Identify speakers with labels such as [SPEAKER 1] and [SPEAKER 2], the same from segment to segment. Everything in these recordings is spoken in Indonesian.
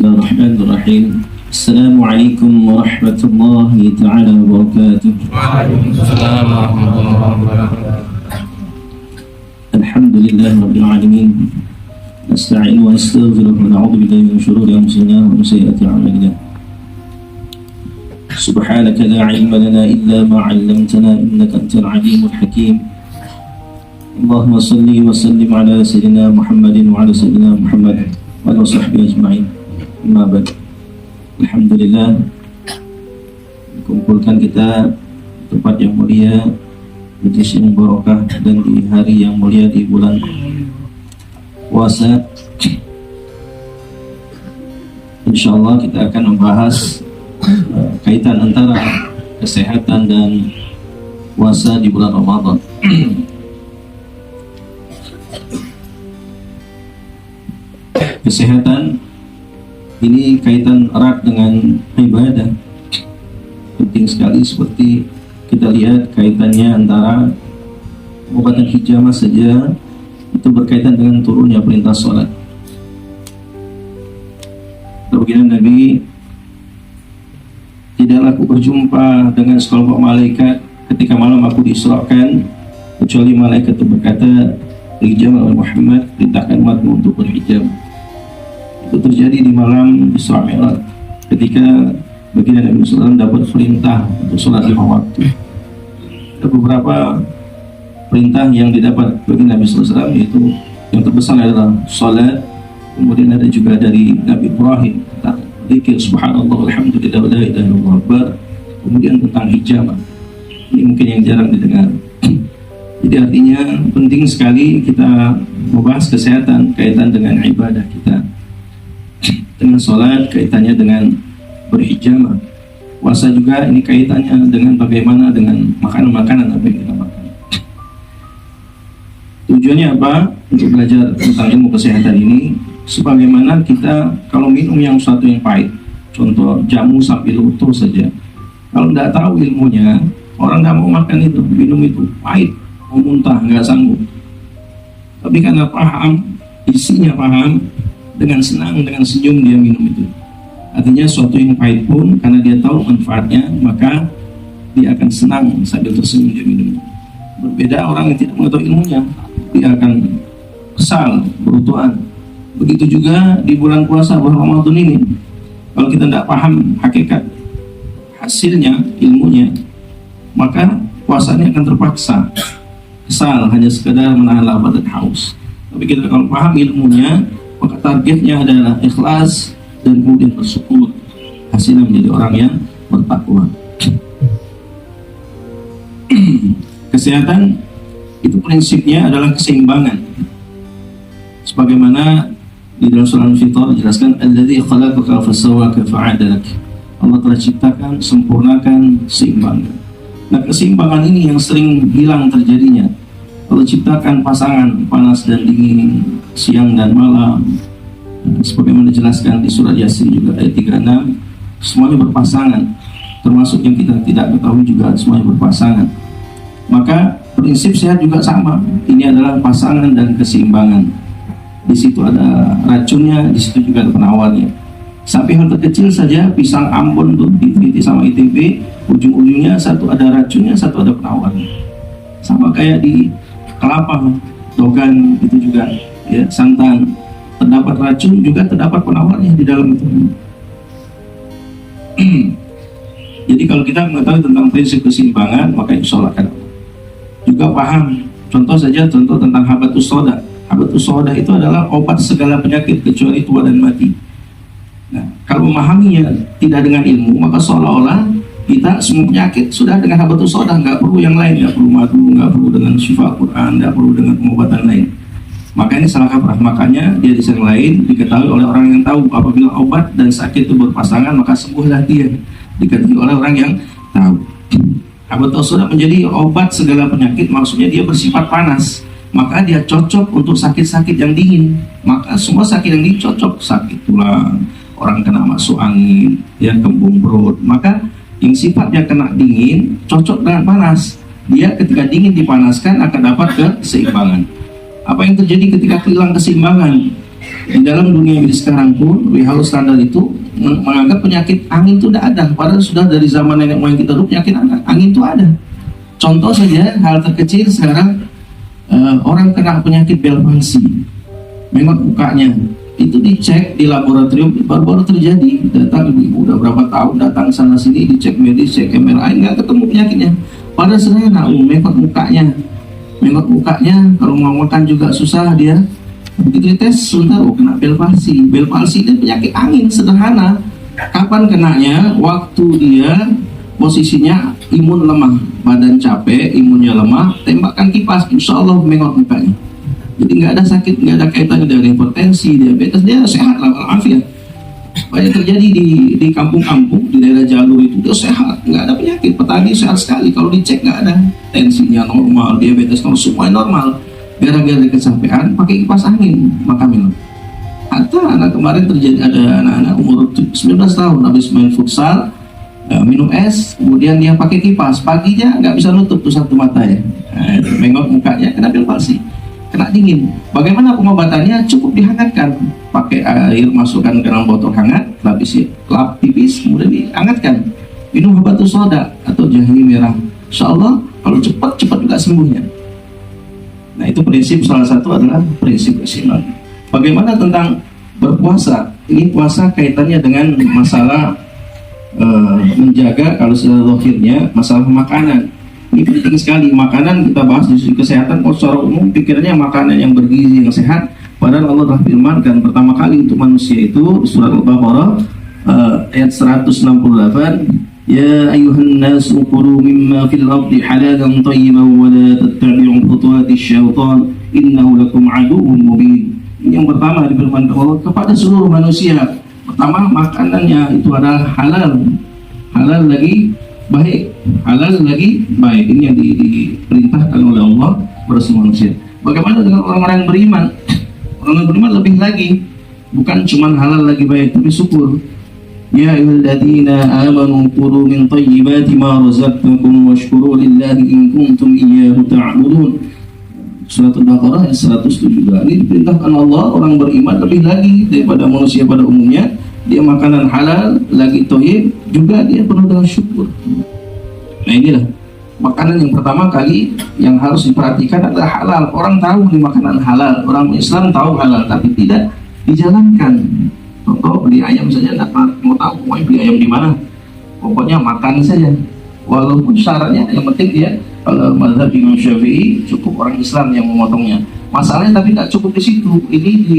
[SPEAKER 1] Bismillahirrahmanirrahim. Assalamualaikum warahmatullahi ta'ala wabarakatuh.
[SPEAKER 2] Waalaikumsalam warahmatullahi wabarakatuh.
[SPEAKER 1] Alhamdulillahi rabbil alamin. Nasta'inu wa nastaghfiruh wa na'udzu billahi min shururi anfusina wa min sayyiati a'malina. Subhanaka la 'ilma lana illa ma 'allamtana innaka antal 'alimul hakim. Allahumma salli wa sallim ala sayyidina Muhammadin wa ala sayyidina Muhammad wa ala sahbihi ajma'in. Amma ba'd. Alhamdulillah, kumpulkan kita tempat yang mulia, majlis yang barokah, dan di hari yang mulia di bulan puasa. Insyaallah kita akan membahas kaitan antara kesehatan dan puasa di bulan Ramadan. Kesehatan ini kaitan erat dengan ibadah. Penting sekali, seperti kita lihat kaitannya antara pengobatan hijamah saja itu berkaitan dengan turunnya perintah sholat. Baginda Nabi, tidaklah aku berjumpa dengan sekelompok malaikat ketika malam aku diisrakan, kecuali malaikat itu berkata, "Hijamah Muhammad, perintahkan umatmu untuk berhijab." Itu terjadi di malam Isra Mi'raj ketika baginda Nabi SAW dapat perintah untuk sholat 5 waktu. Ada beberapa perintah yang didapat baginda Nabi SAW, yaitu yang terbesar adalah sholat, kemudian ada juga dari Nabi Ibrahim tentang zikir subhanallah alhamdulillah wa la ilaha illallah, kemudian tentang hijamah. Ini mungkin yang jarang didengar. Jadi artinya penting sekali kita membahas kesehatan kaitan dengan ibadah kita. Dengan sholat kaitannya dengan berhijamah. Puasa juga ini kaitannya dengan bagaimana dengan makanan-makanan apa yang kita makan. Tujuannya apa? Untuk belajar tentang ilmu kesehatan ini, sebagaimana kita kalau minum yang suatu yang pahit, contoh jamu sambil utuh saja, kalau tidak tahu ilmunya, orang tidak mau makan itu, minum itu pahit, mau muntah, nggak sanggup. Tapi karena paham, isinya paham, dengan senang, dengan senyum dia minum itu. Artinya suatu yang pahit pun karena dia tahu manfaatnya, maka dia akan senang sambil tersenyum dia minum. Berbeda orang yang tidak mengetahui ilmunya, dia akan kesal, berutuhan. Begitu juga di bulan puasa, bulan Ramadan ini, kalau kita tidak paham hakikat hasilnya, ilmunya, maka puasanya akan terpaksa, kesal, hanya sekadar menahan lapar dan haus. Tapi kita kalau paham ilmunya, maka targetnya adalah ikhlas dan kemudian bersyukur, hasilnya menjadi orang yang bertakwa. Kesehatan itu prinsipnya adalah keseimbangan, sebagaimana di dalam surah Al-Fitrah dijelaskan, alladzi khalaqaka fasawwaka fa'adalak. Allah telah ciptakan, sempurnakan, seimbangkan. Nah, keseimbangan ini yang sering hilang terjadinya. Allah ciptakan pasangan panas dan dingin, siang dan malam, sebagaimana dijelaskan di surat Yasin juga ayat 36, semuanya berpasangan, termasuk yang kita tidak ketahui juga semuanya berpasangan. Maka prinsip sehat juga sama, ini adalah pasangan dan keseimbangan. Di situ ada racunnya, di situ juga ada penawarnya. Sampai hal terkecil saja, pisang Ambon tuh diteliti sama ITB, ujung-ujungnya satu ada racunnya, satu ada penawarnya. Sama kayak di kelapa, dogan itu juga, ya, santan, terdapat racun juga terdapat penawarnya di dalam itu. Jadi kalau kita mengetahui tentang prinsip keseimbangan, maka insya Allah akan juga paham. Contoh saja, contoh tentang habatus soda. Habatus soda itu adalah obat segala penyakit kecuali tua dan mati. Nah, kalau memahaminya tidak dengan ilmu, maka seolah-olah kita semua penyakit sudah dengan habatus soda, nggak perlu yang lain, nggak perlu madu, nggak perlu dengan syifa Quran, nggak perlu dengan pengobatan lain. Maka ini salah kaprah. Makanya dia di sisi lain diketahui oleh orang yang tahu, apabila obat dan sakit itu berpasangan, maka sembuhlah dia. Diketahui oleh orang yang tahu. Habatus soda menjadi obat segala penyakit, maksudnya dia bersifat panas, maka dia cocok untuk sakit-sakit yang dingin. Maka semua sakit yang dingin cocok, sakit tulang, orang kena masuk angin, ya, kembung perut, maka yang sifatnya kena dingin cocok dengan panas. Dia ketika dingin dipanaskan akan dapat keseimbangan. Apa yang terjadi ketika hilang keseimbangan? Di dalam dunia medis sekarang pun WHO standar itu menganggap penyakit angin itu tidak ada, padahal sudah dari zaman nenek moyang kita dulu penyakit angin itu ada. Contoh saja hal terkecil sekarang, orang kena penyakit Bell palsy, mengot mukanya, itu dicek di laboratorium baru-baru terjadi. Datang ibu udah berapa tahun datang sana sini dicek medis, cek MRI, nggak ketemu penyakitnya. Padahal sederhana, mengot mukanya, kalau mau makan juga susah dia. Begitu dites sebentar, kena Bell palsy. Bell palsy itu penyakit angin sederhana. Kapan kenanya? Waktu dia posisinya imun lemah, badan capek, imunnya lemah, tembakkan kipas, insya Allah mengot mukanya. Jadi nggak ada sakit, nggak ada kaitannya dengan hipertensi, diabetes, dia sehat lah, walafiat. Banyak terjadi di kampung-kampung, di daerah jalur itu dia sehat, nggak ada penyakit, petani sehat sekali. Kalau dicek nggak ada, tensinya normal, diabetes normal, semuanya normal. Gara-gara kecapean, pakai kipas angin, maka minum. Atau anak kemarin terjadi, ada anak-anak umur 19 tahun habis main futsal, minum es, kemudian dia pakai kipas, paginya nggak bisa nutup tuh satu matanya, mengot mukanya, kena Bell palsy, kena dingin. Bagaimana pengobatannya? Cukup dihangatkan, pakai air, masukkan ke dalam botol hangat, lap tipis, kemudian dihangatkan, minum habatus soda atau jahe merah. Insya Allah kalau cepat juga sembuhnya. Nah, itu prinsip, salah satu adalah prinsip kesimbangan. Bagaimana tentang berpuasa? Ini puasa kaitannya dengan masalah menjaga, kalau sudah zahirnya masalah makanan. Ini penting sekali. Makanan kita bahas di sisi kesehatan, kalau secara umum pikirannya makanan yang bergizi, yang sehat. Padahal Allah telah firmankan pertama kali untuk manusia itu surat Al-Baqarah ayat 168, Ya ayuhan nasu kulu mimma fil ardi halalan tayyiban wa la tattabi'u khutuwati syaitan innahu lakum aduwwun mubin. Ini yang pertama difirmankan Allah kepada seluruh manusia. Pertama, makanannya itu adalah halal lagi baik, Ini yang diperintahkan oleh Allah kepada semua manusia. Bagaimana dengan orang-orang yang beriman? Orang yang beriman lebih lagi, bukan cuma halal lagi baik, tapi syukur. Ya ayyuhalladzina amanu kulu min thayyibati ma razaqnakum washkuru lillahi in kuntum iyyahu ta'budun. Surat Al-Baqarah ayat 172. Ini diperintahkan Allah, orang beriman lebih lagi daripada manusia pada umumnya. Dia makanan halal, lagi thayyib, juga dia penuh dengan syukur. Nah, inilah makanan yang pertama kali yang harus diperhatikan adalah halal. Orang tahu ini makanan halal, orang Islam tahu halal, tapi tidak dijalankan. Contoh, beli ayam saja tidak mau tahu mau beli ayam di mana, pokoknya makan saja. Walaupun syaratnya yang penting dia, kalau mazhab Imam Syafi'i cukup orang Islam yang memotongnya. Masalahnya tapi tidak cukup di situ. Ini di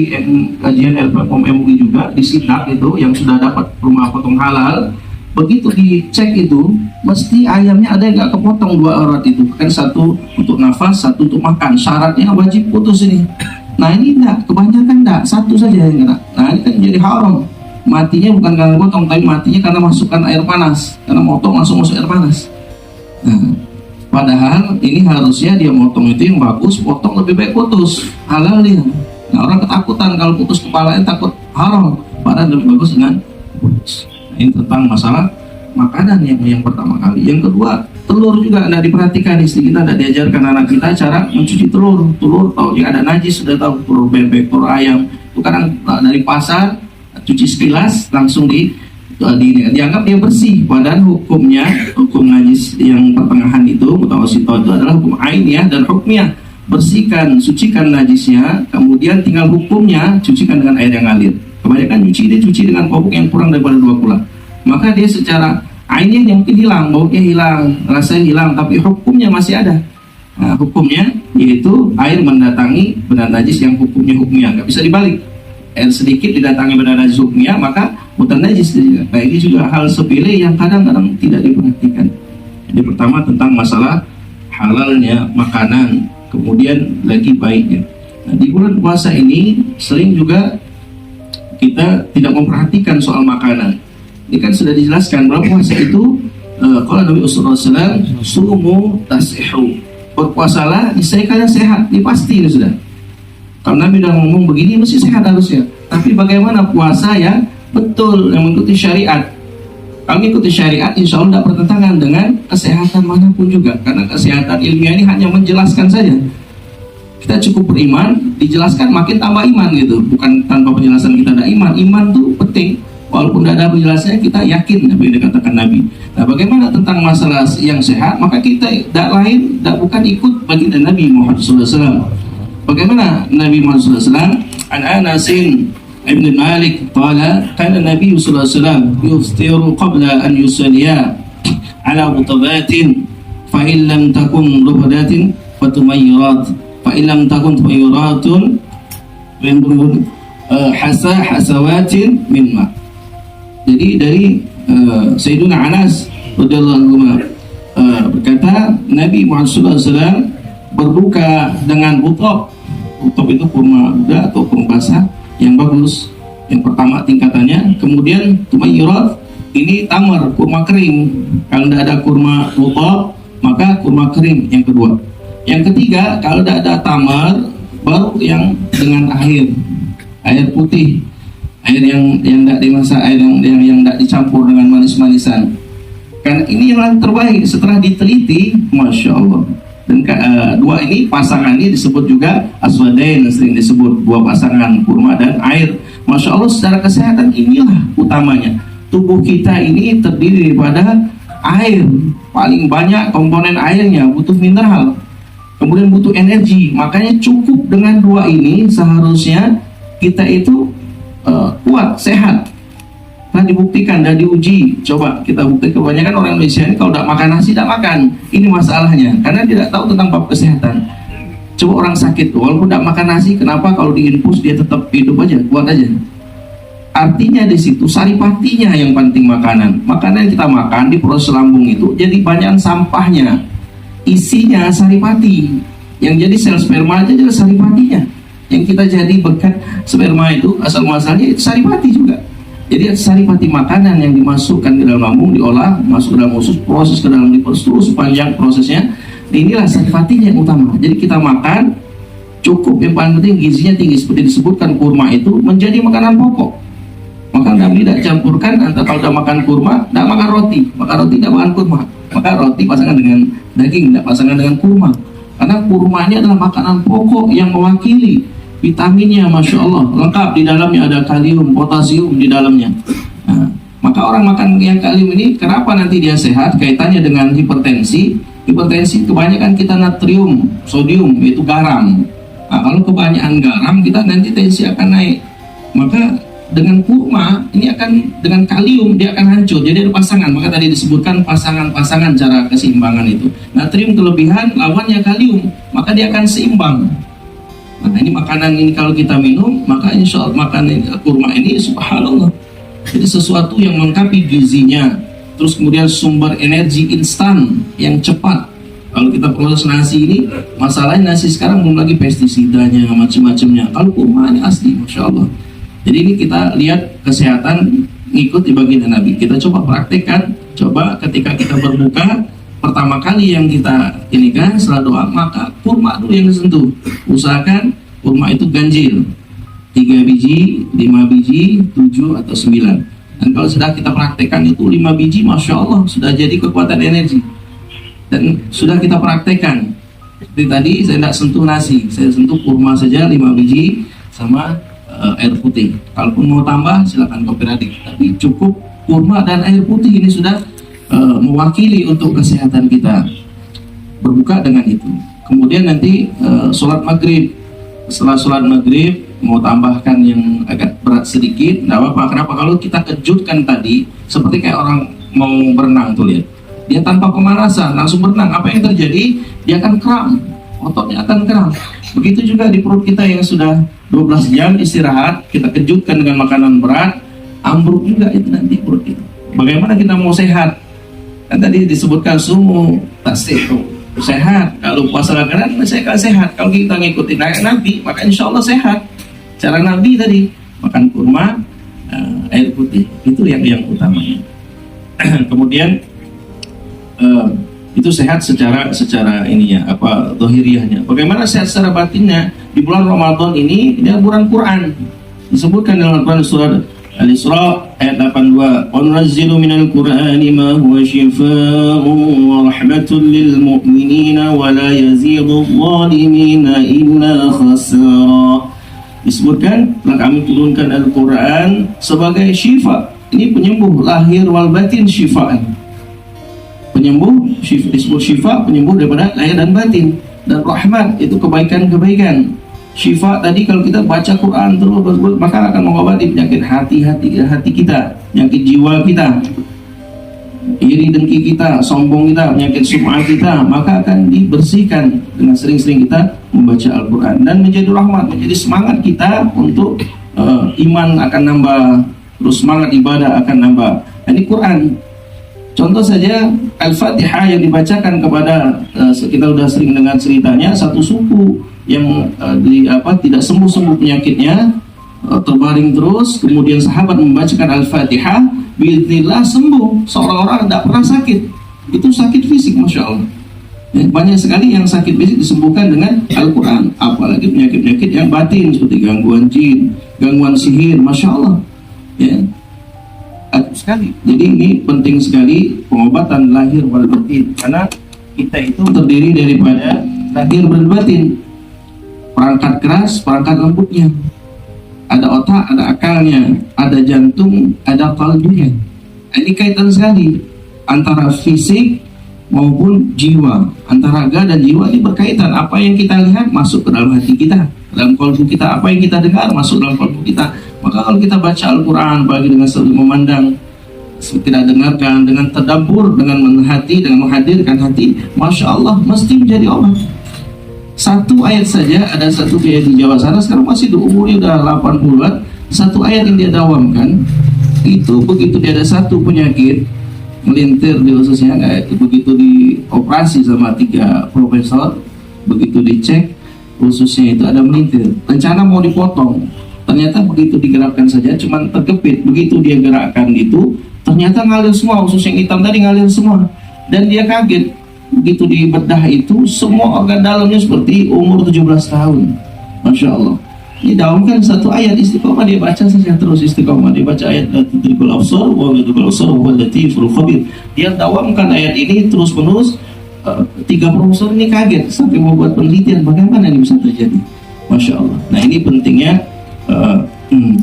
[SPEAKER 1] kajian LPPOM MUI juga disidak itu yang sudah dapat rumah potong halal. Begitu dicek itu, mesti ayamnya ada yang nggak kepotong, 2 urat itu. Kan satu untuk nafas, satu untuk makan. Syaratnya wajib putus ini. Nah ini enggak, kebanyakan enggak, satu saja yang kena. Nah ini kan jadi haram. Matinya bukan karena potong, tapi matinya karena masukkan air panas. Karena motong langsung masuk air panas. Nah, padahal ini harusnya dia motong itu yang bagus, potong lebih baik putus, halal dia. Nah orang ketakutan kalau putus kepalanya, takut haram. Padahal lebih bagus dengan putus. Nah, ini tentang masalah makanan yang pertama kali. Yang kedua, telur juga tidak diperhatikan. Istri kita tidak diajarkan anak kita cara mencuci telur. Telur tahu jika ada najis, sudah tahu, telur bebek, telur ayam itu kadang dari pasar cuci sekilas langsung dianggap dia bersih. Padahal hukum najis yang pertengahan itu, mutawasito itu adalah hukum ainiyah dan hukmiyah. Bersihkan, sucikan najisnya, kemudian tinggal hukumnya cucikan dengan air yang ngalir. Kebanyakan dia cuci dengan popok yang kurang daripada 2 kula. Maka dia secara ainnya yang mungkin hilang, baunya hilang, rasanya hilang, tapi hukumnya masih ada. Nah, hukumnya yaitu air mendatangi benda najis yang hukumnya nggak bisa dibalik. Air sedikit didatangi benda najis hukumnya, maka mutan najis juga. Nah, ini juga hal sepele yang kadang-kadang tidak diperhatikan. Jadi pertama tentang masalah halalnya makanan, kemudian lagi baiknya. Nah, di bulan puasa ini sering juga kita tidak memperhatikan soal makanan. Ini kan sudah dijelaskan bahwa puasa itu kalau Nabi SAW sumu tasihu, berpuasalah niscaya kalian sehat. Ini pasti ini sudah. Kalau Nabi sudah ngomong begini mesti sehat harusnya. Tapi bagaimana puasa ya betul yang mengikuti syariat. Kalau mengikuti syariat insya Allah tidak bertentangan dengan kesehatan manapun juga. Karena kesehatan ilmiah ini hanya menjelaskan saja. Kita cukup beriman, dijelaskan makin tambah iman gitu. Bukan tanpa penjelasan kita ada iman. Iman tuh penting. Walaupun tidak ada penjelasannya, kita yakin apa yang dikatakan Nabi. Nah, bagaimana tentang masalah yang sehat? Maka kita tidak lain, tidak bukan ikut baginda Nabi Muhammad SAW. Bagaimana Nabi Muhammad SAW? An Anasin Ibn Malik qala kana Nabi sallallahu alaihi wasallam yuftiru qabla an yusalliya ala rutabatin fa in lam takun rutabatin fatumayyirat fa in lam takun tumayyiratun hasawatin min ma. Jadi dari Sayyidina Anas radhiyallahu anhu berkata Nabi Muhammad sallallahu alaihi wasallam berbuka dengan rutab. Rutab itu kurma muda atau kurma basah yang bagus, yang pertama tingkatannya. Kemudian tumayyirat, ini tamar, kurma kering. Kalau tidak ada kurma rutab, maka kurma kering yang kedua. Yang ketiga, kalau tidak ada tamar, baru yang dengan air putih, air yang tidak dimasak, air yang tidak dicampur dengan manis-manisan. Karena ini yang terbaik setelah diteliti, masya Allah. Dan dua ini pasangan ini disebut juga aswadain, sering disebut dua pasangan kurma dan air. Masya Allah, secara kesehatan inilah utamanya. Tubuh kita ini terdiri daripada air, paling banyak komponen airnya, butuh mineral, kemudian butuh energi. Makanya cukup dengan dua ini seharusnya kita itu kuat, sehat. Nah, dibuktikan dan diuji. Coba kita buktikan, kebanyakan orang Indonesia ini kalau tidak makan nasi, tidak makan. Ini masalahnya, karena tidak tahu tentang bab kesehatan. Coba orang sakit, walaupun tidak makan nasi, kenapa kalau diinfus dia tetap hidup aja, kuat aja? Artinya di situ saripatinya yang penting makanan. Makanan yang kita makan di proses lambung itu jadi banyak sampahnya. Isinya saripati. Yang jadi sel sperma aja adalah saripatinya. Yang kita jadi berkat sperma itu asal muasalnya itu saripati juga. Jadi saripati makanan yang dimasukkan ke dalam lambung, diolah, masuk ke dalam usus, proses ke dalam liver, terus sepanjang prosesnya. Inilah saripatinya yang utama. Jadi kita makan cukup, yang paling penting gizinya tinggi, seperti disebutkan kurma itu menjadi makanan pokok. Maka Nabi tidak campurkan antara kalau tidak makan kurma, tidak makan roti, tidak makan kurma. Maka roti pasangan dengan daging, tidak pasangan dengan kurma. Karena kurma ini adalah makanan pokok yang mewakili vitaminnya, masya Allah, lengkap. Di dalamnya ada kalium, potasium di dalamnya. Nah, maka orang makan yang kalium ini, kenapa nanti dia sehat? Kaitannya dengan hipertensi. Hipertensi kebanyakan kita natrium, sodium, yaitu garam. Nah, kalau kebanyakan garam, kita nanti tensi akan naik. Maka dengan kurma ini akan, dengan kalium dia akan hancur. Jadi ada pasangan. Maka tadi disebutkan pasangan-pasangan cara keseimbangan itu. Natrium kelebihan, lawannya kalium, maka dia akan seimbang. Nah, ini makanan ini kalau kita minum, maka insya Allah makanan kurma ini subhanallah, jadi sesuatu yang melengkapi gizinya. Terus kemudian sumber energi instan yang cepat. Kalau kita proses nasi ini, masalahnya nasi sekarang belum lagi pestisidanya, macam-macamnya. Kalau kurma ini asli, masya Allah. Jadi ini kita lihat kesehatan ngikut di baginda Nabi. Kita coba praktekkan. Coba ketika kita berbuka, pertama kali yang kita ini kan setelah doa, maka kurma dulu yang disentuh. Usahakan kurma itu ganjil, 3 biji, 5 biji, 7 atau 9. Dan kalau sudah kita praktekkan itu 5 biji, masya Allah sudah jadi kekuatan energi. Dan sudah kita praktekkan. Seperti tadi saya tidak sentuh nasi, saya sentuh kurma saja 5 biji sama air putih. Kalaupun mau tambah silakan kooperatif, tapi cukup kurma dan air putih ini sudah mewakili untuk kesehatan kita. Berbuka dengan itu. Kemudian nanti sholat maghrib. Setelah sholat maghrib mau tambahkan yang agak berat sedikit, tidak apa-apa. Kenapa? Kalau kita kejutkan tadi, seperti kayak orang mau berenang tuh, lihat, dia tanpa pemanasan langsung berenang, apa yang terjadi? Dia akan kram, ototnya akan kram. Begitu juga di perut kita yang sudah 12 jam istirahat, kita kejutkan dengan makanan berat, ambruk juga itu nanti perut kita. Bagaimana kita mau sehat? Kan tadi disebutkan sumu tasihhu, sehat. Kalau puasa makanan, saya akan sehat. Kalau kita ngikutin Nabi, maka insya Allah sehat. Cara Nabi tadi, makan kurma, air putih, itu yang utamanya. Kemudian itu sehat secara ininya, apa zahiriyahnya. Bagaimana sehat secara batinnya? Di bulan Ramadan ini bulan Quran. Disebutkan dalam Al-Quran surat Al-Isra ayat 82. Wa nunazzilu minal Qur'ani ma huwa shifaa'un wa rahmatun lil mu'minina wa la yazidul zalimina illa khasara. Disebutkan, telah kami turunkan Al-Quran sebagai syifa. Ini penyembuh lahir wal batin, syifaan. Penyembuh, disebut syifa, penyembuh daripada lahir dan batin. Dan rahmat, itu kebaikan-kebaikan. Syifa tadi kalau kita baca Quran terus maka akan mengobati penyakit hati kita, penyakit jiwa kita, iri dengki kita, sombong kita, penyakit sum'ah kita, maka akan dibersihkan dengan sering-sering kita membaca Al-Quran. Dan menjadi rahmat, menjadi semangat kita untuk iman akan nambah, terus semangat ibadah akan nambah. Ini Quran. Contoh saja Al-Fatihah yang dibacakan kepada kita sudah sering dengar ceritanya, satu suku yang tidak sembuh-sembuh penyakitnya, terbaring terus, kemudian sahabat membacakan Al-Fatihah, biiznillah sembuh, seorang-orang tidak pernah sakit. Itu sakit fisik, Masya Allah. Banyak sekali yang sakit fisik disembuhkan dengan Al-Quran, apalagi penyakit-penyakit yang batin seperti gangguan jin, gangguan sihir, Masya Allah. Ya, sekali. Jadi ini penting sekali pengobatan lahir wal batin, karena kita itu terdiri daripada lahir dan batin, perangkat keras, perangkat lembutnya, ada otak, ada akalnya, ada jantung, ada kalbunya. Ini kaitan sekali antara fisik maupun jiwa, antara raga dan jiwa ini berkaitan. Apa yang kita lihat masuk ke dalam hati kita, dalam kalbu kita. Apa yang kita dengar masuk dalam kalbu kita. Maka kalau kita baca Al-Quran bagi dengan selalu memandang, tidak dengarkan, dengan tadabbur, dengan menghati, dengan menghadirkan hati, Masya Allah, mesti menjadi obat. Satu ayat saja, ada satu kiai di Jawa sana sekarang masih umurnya udah 80-an, satu ayat yang dia dawamkan itu begitu dia ada satu penyakit melintir di ususnya, begitu dioperasi sama 3 profesor, begitu dicek ususnya itu ada melintir, rencana mau dipotong, ternyata begitu digerakkan saja cuman terkepit, begitu dia gerakkan itu ternyata ngalir semua, usus yang hitam tadi ngalir semua, dan dia kaget. Begitu dibedah itu semua organ dalamnya seperti umur 17 tahun. Masya Allah. Ini dalamkan satu ayat istiqomah, dia baca saja terus istiqomah, dia baca ayat Latiful Absar wa Latiful Absar wa Latiful Khabir. Dia dawamkan ayat ini terus menerus. 3 profesor ini kaget sampai membuat penelitian bagaimana ini bisa terjadi. Masya Allah. Nah ini pentingnya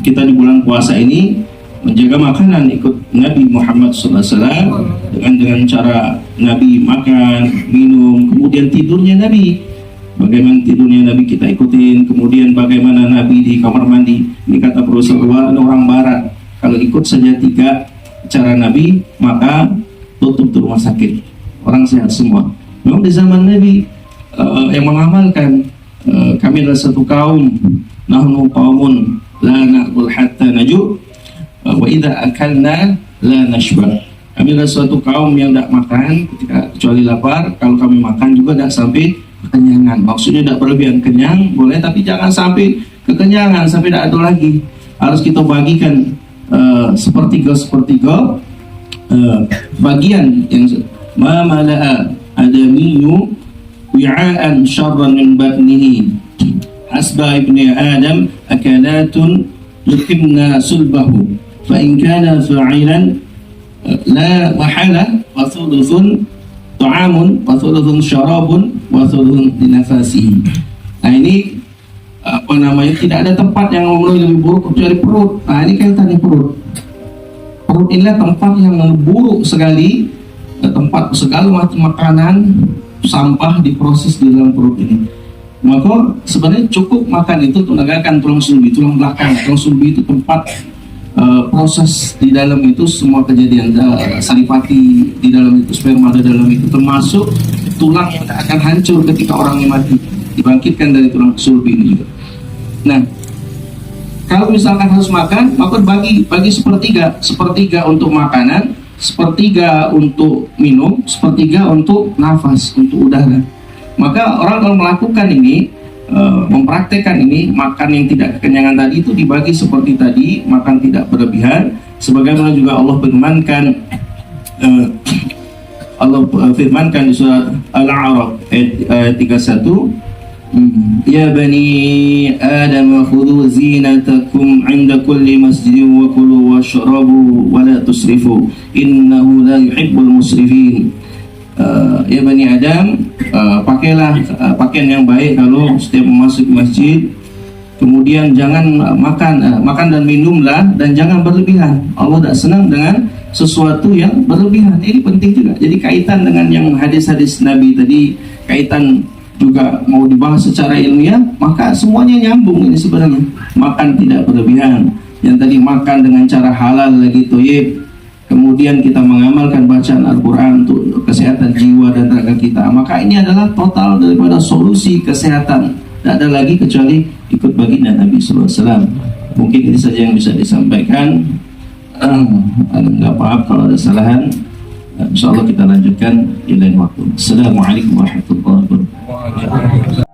[SPEAKER 1] kita di bulan puasa ini menjaga makanan ikut Nabi Muhammad SAW, dengan cara Nabi makan, minum, kemudian tidurnya Nabi, bagaimana tidurnya Nabi kita ikutin, kemudian bagaimana Nabi di kamar mandi. Ini kata Profesor orang Barat, kalau ikut saja 3 cara Nabi maka tutup rumah sakit, orang sehat semua. Memang di zaman Nabi yang mengamalkan, kami adalah satu kaum, nahnu qaumun la na'kul hatta naju' wa idza akalna la nashba. Kami adalah suatu kaum yang tidak makan kecuali lapar. Kalau kami makan juga tidak sampai kekenyangan. Maksudnya tidak berlebihan, kenyang boleh tapi jangan sampai kekenyangan, sampai tidak ada lagi. Harus kita bagikan sepertiga bagian yang ma mala'a adamiyyu wi'aan syarran min batnihi hasba ibni adam akalatun yuqimna sulbahu fa in kana fa'ilan la mahala wa thuluthun ta'amun wa thuluthun syarabun wa thuluthun linafasihi. Nah ini apa namanya, tidak ada tempat yang lebih buruk kecuali perut. Nah ini kan tadi perut inilah tempat yang buruk sekali, tempat segala macam makanan sampah diproses di dalam perut ini. Maka sebenarnya cukup makan itu menegakkan tulang sulbi, tulang belakang. Tulang sulbi itu tempat proses di dalam itu semua kejadian, saripati di dalam itu, sperma di dalam itu, termasuk tulang yang tak akan hancur ketika orangnya mati, dibangkitkan dari tulang sulbi ini juga. Nah, kalau misalkan harus makan, maka bagi sepertiga untuk makanan, sepertiga untuk minum, sepertiga untuk nafas, untuk udara. Maka orang kalau melakukan ini, mempraktekkan ini, makan yang tidak kekenyangan tadi itu dibagi seperti tadi, makan tidak berlebihan, sebagaimana juga Allah firmankan di surat Al-A'raf ayat 31,
[SPEAKER 3] Ya bani Adam khudhu zinatakum 'inda kulli masjidin wa kulu washrabu wa la tusrifu innahu la yuhibbul musrifin. Ya bani Adam, pakailah pakaian yang baik kalau setiap masuk masjid. Kemudian jangan makan dan minumlah, dan jangan berlebihan. Allah tidak senang dengan sesuatu yang berlebihan. Ini penting juga. Jadi kaitan dengan yang hadis-hadis Nabi tadi, kaitan juga mau dibahas secara ilmiah, maka semuanya nyambung ini sebenarnya. Makan tidak berlebihan. Yang tadi makan dengan cara halal lagi thayyib. Kemudian kita mengamalkan bacaan Al-Quran untuk kesehatan jiwa dan raga kita. Maka ini adalah total daripada solusi kesehatan. Tidak ada lagi kecuali ikut baginda Nabi SAW. Mungkin ini saja yang bisa disampaikan. Nggak maaf kalau ada kesalahan. InsyaAllah kita lanjutkan di lain waktu. Assalamualaikum warahmatullahi wabarakatuh.